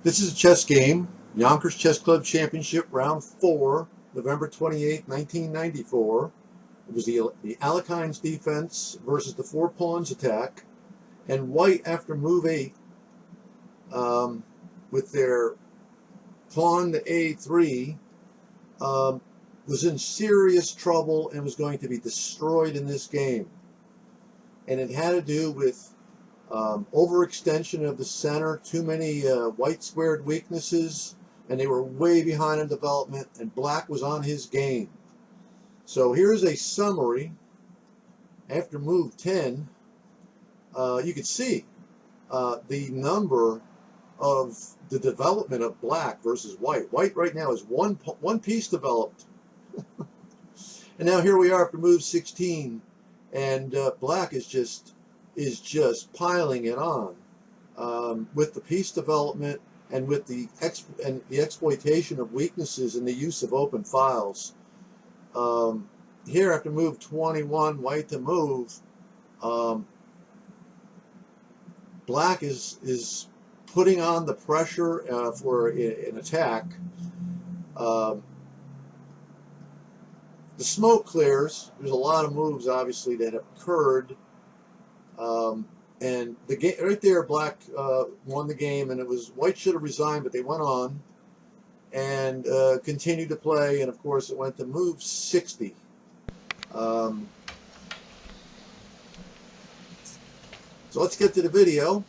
This is a chess game, Yonkers Chess Club Championship, Round 4, November 28, 1994. It was the Alekhines defense versus the four pawns attack. And white, after move 8, with their pawn to A3, was in serious trouble and was going to be destroyed in this game. And it had to do with overextension of the center, too many white squared weaknesses, and they were way behind in development, and black was on his game. So here's a summary. After move 10, you can see the number of the development of black versus white. White right now is one piece developed. And now here we are after move 16, and black is just piling it on with the piece development and with the exploitation of weaknesses and the use of open files. Here after move 21, white to move, black is putting on the pressure for an attack. The smoke clears. There's a lot of moves, obviously, that have occurred. And the game right there, black won the game, and it was white should have resigned, but they went on and continued to play. And of course, it went to move 60. So let's get to the video.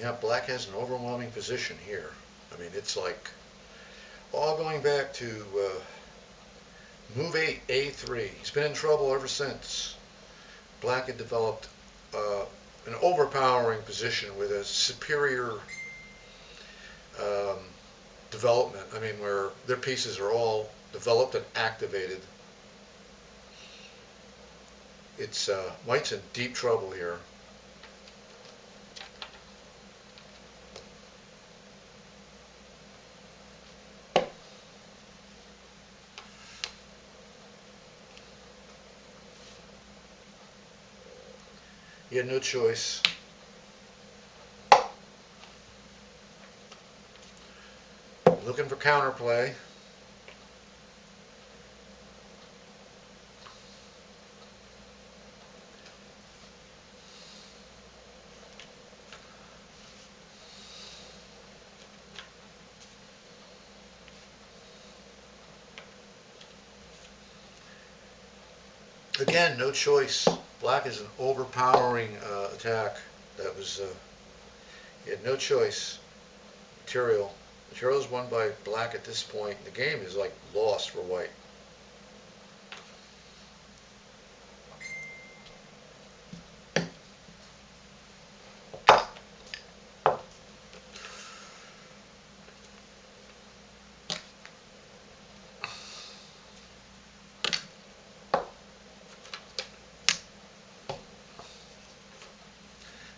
Yeah, black has an overwhelming position here. I mean, it's like All going back to move 8, A3. He's been in trouble ever since. Black had developed an overpowering position with a superior development. I mean, where their pieces are all developed and activated. It's White's in deep trouble here. He had no choice. Looking for counterplay. Again, no choice. Black is an overpowering attack. That was, he had no choice. Material is won by Black at this point. The game is like lost for White.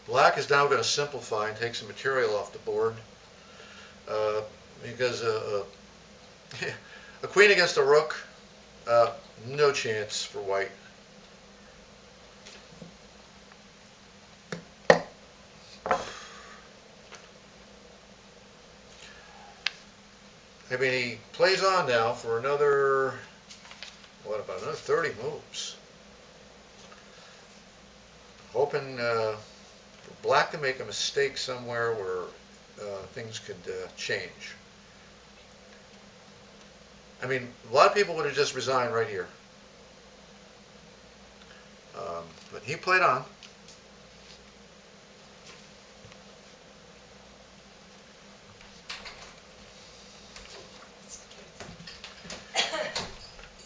Black is now going to simplify and take some material off the board because a queen against a rook, no chance for White. I mean, he plays on now for another, what about another 30 moves? Hoping for Black to make a mistake somewhere where things could change. I mean, a lot of people would have just resigned right here. But he played on.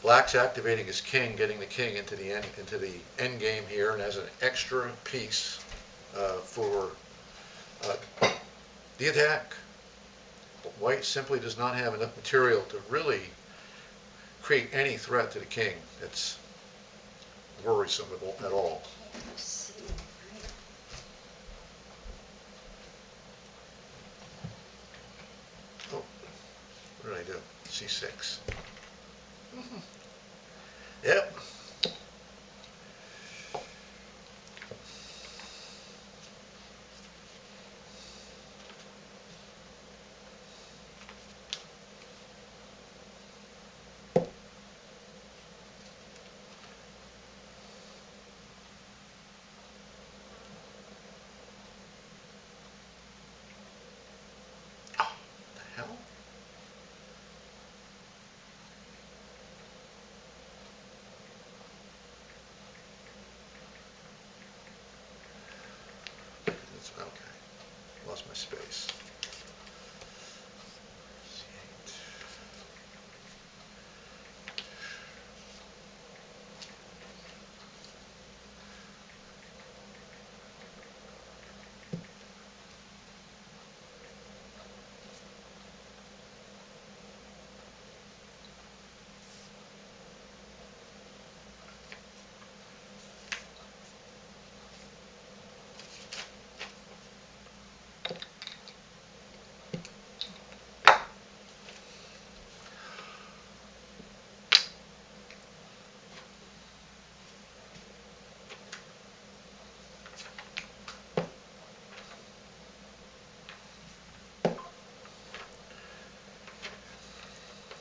Black's activating his king, getting the king into the end game here, and as an extra piece for the attack. But White simply does not have enough material to really create any threat to the king. It's worrisome at all. Oh, what did I do? C6. Yep. Okay, lost my space.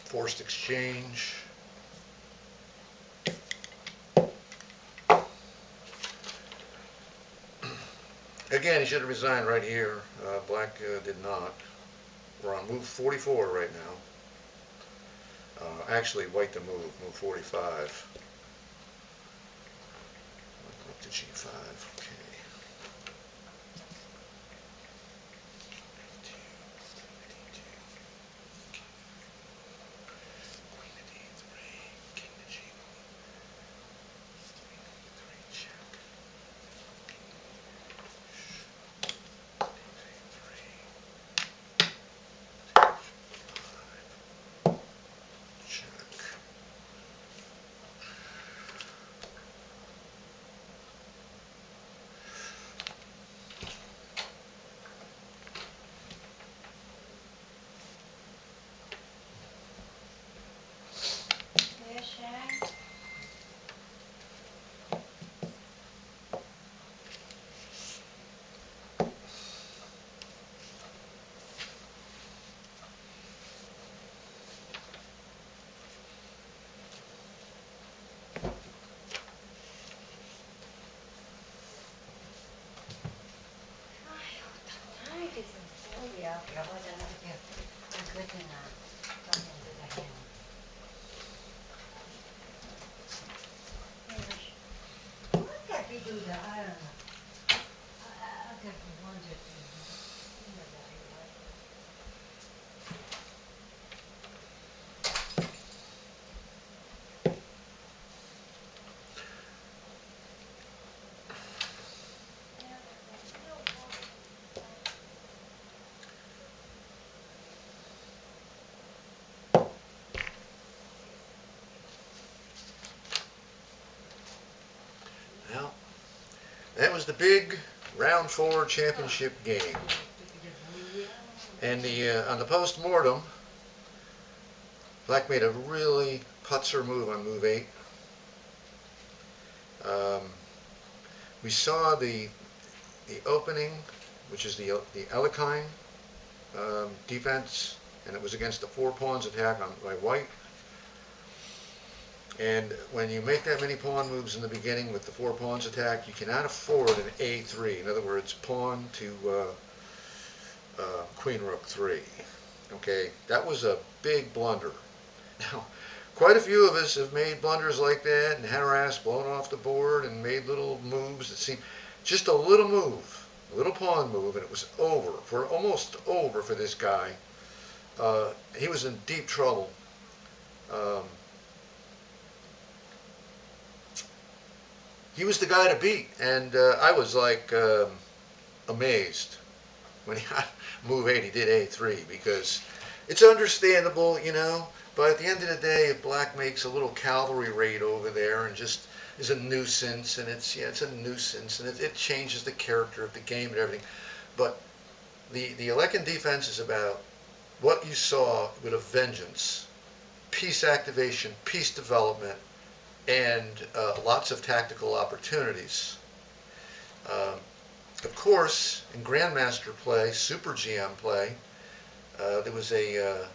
Forced exchange. Again, he should have resigned right here. Black did not. We're on move 44 right now. Actually, White to move 45. Up to G5. Okay. was the big round 4 championship game. And on the post-mortem, Black made a really putzer move on move 8. We saw the opening, which is the Elekine defense, and it was against the 4 pawns attack by white. And when you make that many pawn moves in the beginning with the 4 pawns attack, you cannot afford an A3. In other words, pawn to queen rook 3. Okay, that was a big blunder. Now, quite a few of us have made blunders like that and had our ass blown off the board and made little moves that seemed just a little move, a little pawn move, and it was over, almost over for this guy. He was in deep trouble. He was the guy to beat, and I was like amazed when he got move 8. He did A3 because it's understandable, you know. But at the end of the day, if Black makes a little cavalry raid over there and just is a nuisance, and it's a nuisance, and it changes the character of the game and everything. But the Alekhine defense is about what you saw with a vengeance, piece activation, piece development, and lots of tactical opportunities. Of course, in Grandmaster play, Super GM play, there was a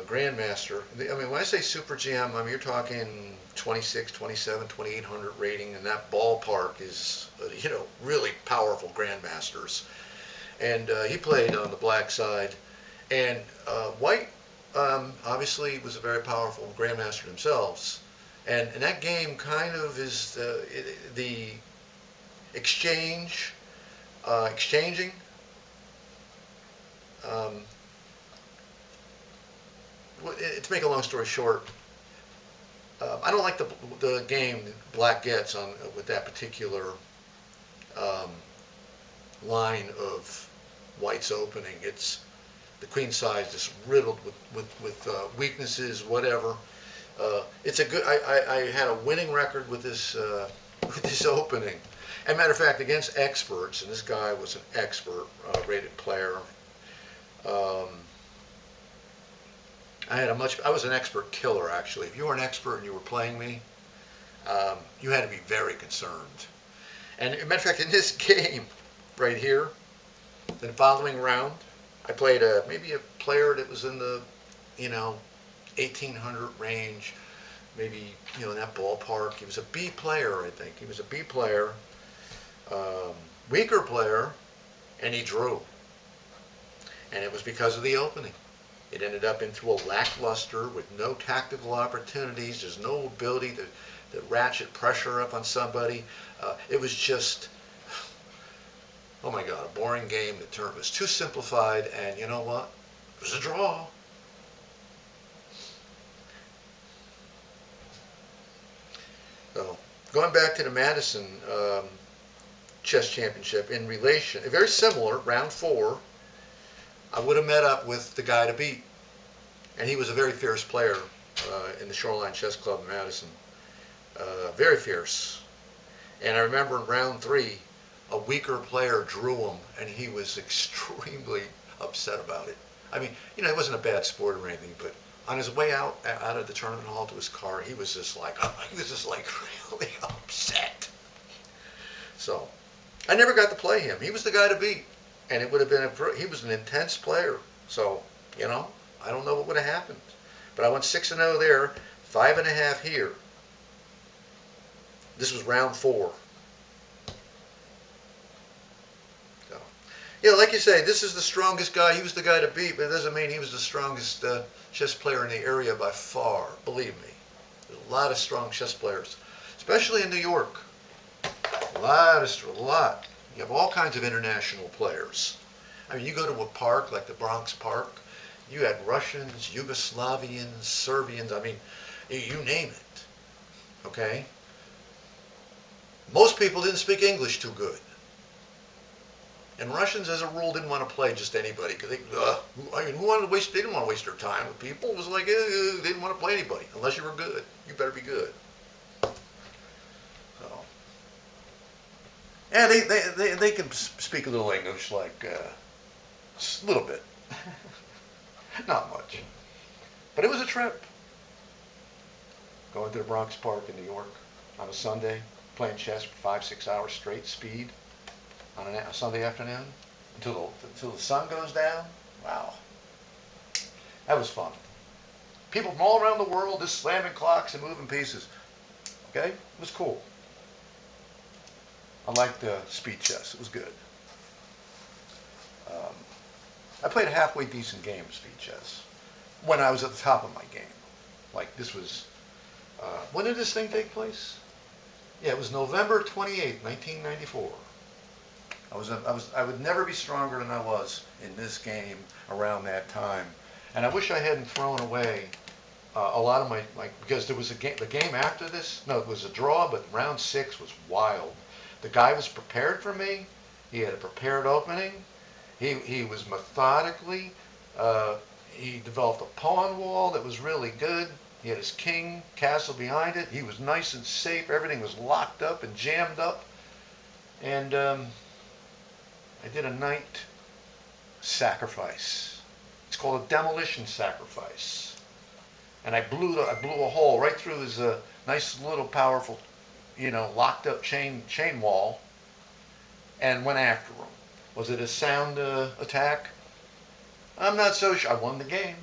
Grandmaster. I mean, when I say Super GM, I mean, you're talking 26, 27, 2800 rating, and that ballpark is, you know, really powerful Grandmasters. And he played on the Black side. And White obviously was a very powerful Grandmaster themselves. And that game kind of is the exchanging. To make a long story short, I don't like the game Black gets on with that particular line of White's opening. It's the queen side just riddled with weaknesses, whatever. It's a good. I had a winning record with this opening. As a matter of fact, against experts, and this guy was an expert rated player. I was an expert killer, actually. If you were an expert and you were playing me, you had to be very concerned. And as a matter of fact, in this game right here, the following round, I played maybe a player that was in the, 1800 range, maybe, in that ballpark. He was a B player, I think. He was a B player, weaker player, and he drew. And it was because of the opening. It ended up into a lackluster with no tactical opportunities. There's no ability to ratchet pressure up on somebody. It was just, oh my God, a boring game. The term was too simplified, and you know what? It was a draw. So, going back to the Madison Chess Championship, in relation, very similar, round 4, I would have met up with the guy to beat. And he was a very fierce player in the Shoreline Chess Club in Madison. Very fierce. And I remember in round 3, a weaker player drew him, and he was extremely upset about it. I mean, he wasn't a bad sport or anything, but on his way out of the tournament hall to his car, he was just like really upset. So, I never got to play him. He was the guy to beat. And it would have been he was an intense player. So, I don't know what would have happened. But I went 6-0 there, 5.5 here. This was round 4. So, yeah, like you say, this is the strongest guy. He was the guy to beat, but it doesn't mean he was the strongest chess player in the area by far. Believe me. There's a lot of strong chess players, especially in New York. A lot. You have all kinds of international players. I mean, you go to a park like the Bronx Park, you had Russians, Yugoslavians, Serbians, I mean, you name it, okay? Most people didn't speak English too good. And Russians, as a rule, didn't want to play just anybody, because they didn't want to waste their time with people. It was like, they didn't want to play anybody, unless you were good. You better be good. Yeah, they can speak a little English, like a little bit, not much. But it was a trip. Going to the Bronx Park in New York on a Sunday, playing chess for 5, 6 hours straight, speed, on a Sunday afternoon until the sun goes down. Wow, that was fun. People from all around the world just slamming clocks and moving pieces. Okay, it was cool. I liked speed chess. It was good. Um, I played a halfway decent game of speed chess when I was at the top of my game. Like this was, when did this thing take place? Yeah, it was November 28th, 1994. I would never be stronger than I was in this game around that time. And I wish I hadn't thrown away a lot of my because there was the game after this. No, it was a draw, but round 6 was wild. The guy was prepared for me. He had a prepared opening. He was methodically. He developed a pawn wall that was really good. He had his king castle behind it. He was nice and safe. Everything was locked up and jammed up. And I did a knight sacrifice. It's called a demolition sacrifice. And I blew a hole right through his nice little powerful, locked up chain wall, and went after him. Was it a sound attack? I'm not so sure. I won the game.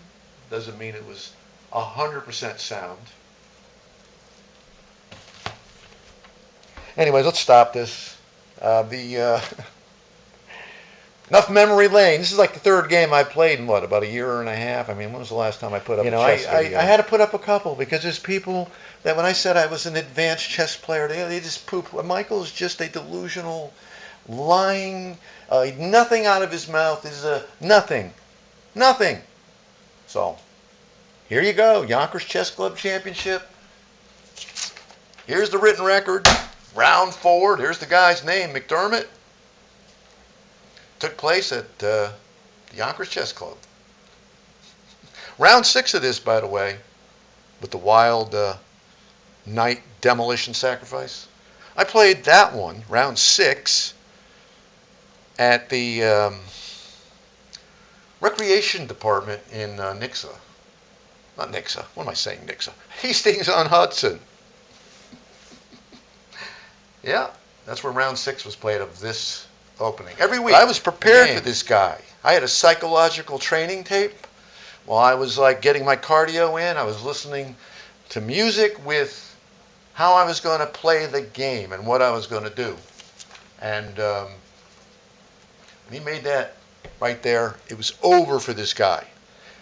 Doesn't mean it was 100% sound. Anyways, let's stop this. Enough memory lane. This is like the third game I played in about a year and a half. I mean, when was the last time I put up a chess video? I had to put up a couple because there's people that when I said I was an advanced chess player, they just poop. Michael's just a delusional, lying, nothing out of his mouth is nothing. Nothing. So, here you go. Yonkers Chess Club Championship. Here's the written record. Round 4. There's the guy's name, McDermott. Took place at the Yonkers Chess Club. Round 6 of this, by the way, with the wild knight demolition sacrifice. I played that one, round 6, at the recreation department in Nixa. Not Nixa. What am I saying, Nixa? Hastings on Hudson. Yeah, that's where round 6 was played of this opening. Every week. I was prepared for this guy. I had a psychological training tape. While I was getting my cardio in, I was listening to music with how I was going to play the game and what I was going to do. And he made that right there. It was over for this guy.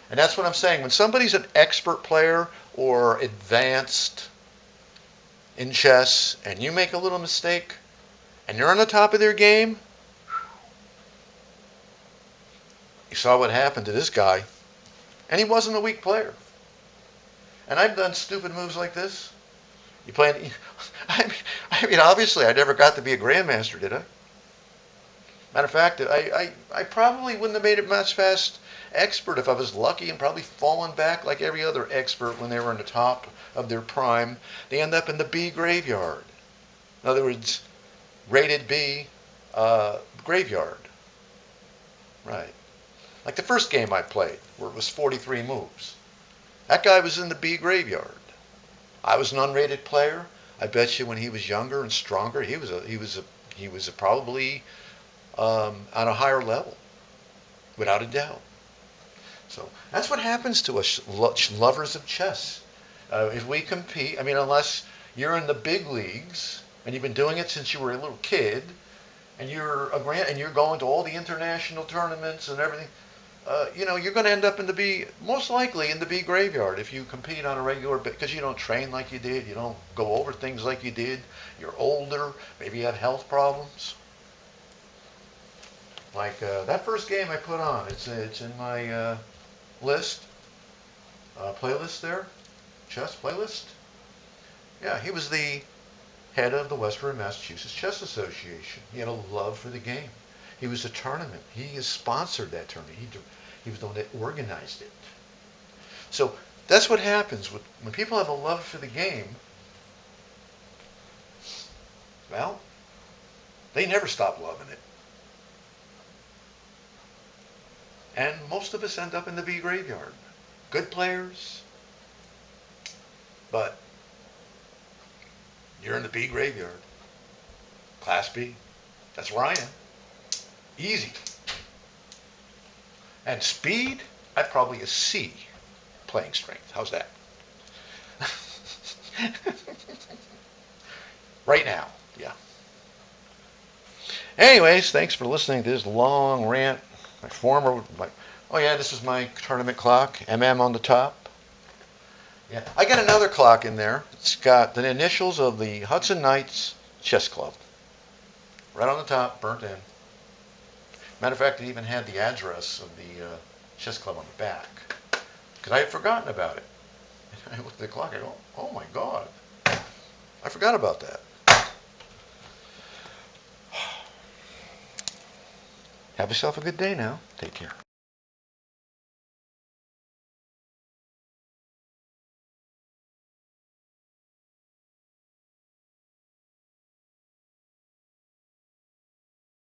And that's what I'm saying. When somebody's an expert player or advanced in chess and you make a little mistake and you're on the top of their game, you saw what happened to this guy. And he wasn't a weak player. And I've done stupid moves like this. You play, I mean, obviously I never got to be a grandmaster, did I? Matter of fact, I probably wouldn't have made it much past expert if I was lucky and probably fallen back like every other expert when they were in the top of their prime. They end up in the B graveyard. In other words, rated B graveyard. Right. Like the first game I played, where it was 43 moves. That guy was in the B graveyard. I was an unrated player. I bet you when he was younger and stronger, he was probably on a higher level, without a doubt. So that's what happens to us lovers of chess. If we compete, I mean, unless you're in the big leagues and you've been doing it since you were a little kid, and you're going to all the international tournaments and everything. You're going to end up most likely in the B graveyard if you compete on a regular basis because you don't train like you did, you don't go over things like you did, you're older, maybe you have health problems. Like that first game I put on, it's in my list, playlist there, chess playlist. Yeah, he was the head of the Western Massachusetts Chess Association. He had a love for the game. He was a tournament. He has sponsored that tournament. He was the one that organized it. So that's what happens when people have a love for the game. Well, They never stop loving it. And most of us end up in the B graveyard. Good players, but you're in the B graveyard. Class B. That's where I am. Easy. And speed, I'm probably a C playing strength. How's that? Right now, yeah. Anyways, thanks for listening to this long rant. Oh yeah, this is my tournament clock. MM on the top. Yeah, I got another clock in there. It's got the initials of the Hudson Knights Chess Club. Right on the top, burnt in. Matter of fact, it even had the address of the chess club on the back. Because I had forgotten about it. I looked at the clock, I go, oh my God. I forgot about that. Have yourself a good day now. Take care.